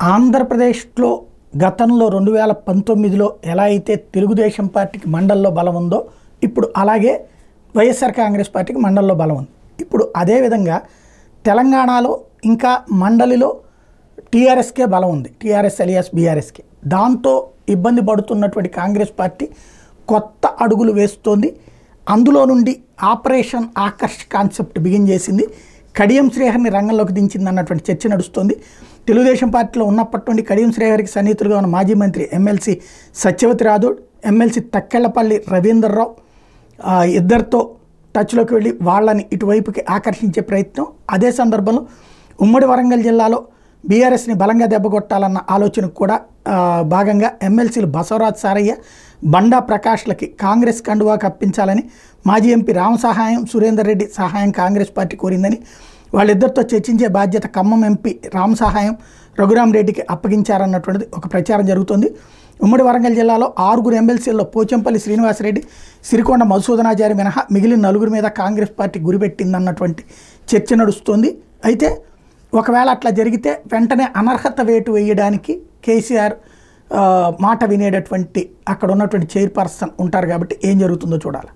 ఆంధ్రప్రదేశ్లో గతంలో 2019లో ఎలా అయితే తెలుగుదేశం పార్టీకి మండల్లో బలం ఉందో ఇప్పుడు అలాగే వైఎస్ఆర్ కాంగ్రెస్ పార్టీకి మండల్లో బలం ఉంది. ఇప్పుడు అదేవిధంగా తెలంగాణలో ఇంకా మండలిలో టీఆర్ఎస్కే బలం ఉంది, టీఆర్ఎస్ అలియాస్ బీఆర్ఎస్కి. దాంతో ఇబ్బంది పడుతున్నటువంటి కాంగ్రెస్ పార్టీ కొత్త అడుగులు వేస్తోంది. అందులో నుండి ఆపరేషన్ ఆకర్ష్ కాన్సెప్ట్ బిగిన్ చేసింది. కడియం శ్రీహరిని రంగంలోకి దించింది అన్నటువంటి చర్చ నడుస్తోంది. తెలుగుదేశం పార్టీలో ఉన్నప్పటి నుండి కడియం శ్రీహరికి సన్నిహితులుగా ఉన్న మాజీ మంత్రి ఎమ్మెల్సీ సత్యవతి రాథోడ్, ఎమ్మెల్సీ తక్కెళ్లపల్లి రవీందర్రావు ఇద్దరితో టచ్లోకి వెళ్ళి వాళ్ళని ఇటువైపుకి ఆకర్షించే ప్రయత్నం. అదే సందర్భంలో ఉమ్మడి వరంగల్ జిల్లాలో బీఆర్ఎస్ని బలంగా దెబ్బకొట్టాలన్న ఆలోచనకు కూడా భాగంగా ఎమ్మెల్సీలు బసవరాజ్ సారయ్య, బండా ప్రకాష్లకి కాంగ్రెస్ కండువా కప్పించాలని మాజీ ఎంపీ రామ సహాయం, సురేందర్ రెడ్డి సహాయం కాంగ్రెస్ పార్టీ కోరిందని వాళ్ళిద్దరితో చర్చించే బాధ్యత ఖమ్మం ఎంపీ రామ సహాయం, రఘురామ్ రెడ్డికి అప్పగించారన్నటువంటిది ఒక ప్రచారం జరుగుతుంది. ఉమ్మడి వరంగల్ జిల్లాలో 6 ఎమ్మెల్సీల్లో పోచంపల్లి శ్రీనివాసరెడ్డి, సిరికొండ మధుసూదనాచారి మినహా మిగిలిన 4 మీద కాంగ్రెస్ పార్టీ గురిపెట్టిందన్నటువంటి చర్చ నడుస్తోంది. అయితే ఒకవేళ అట్లా జరిగితే వెంటనే అనర్హత వేటు వేయడానికి కేసీఆర్ మాట వినేటటువంటి అక్కడ ఉన్నటువంటి చైర్పర్సన్ ఉంటారు కాబట్టి ఏం జరుగుతుందో చూడాలి.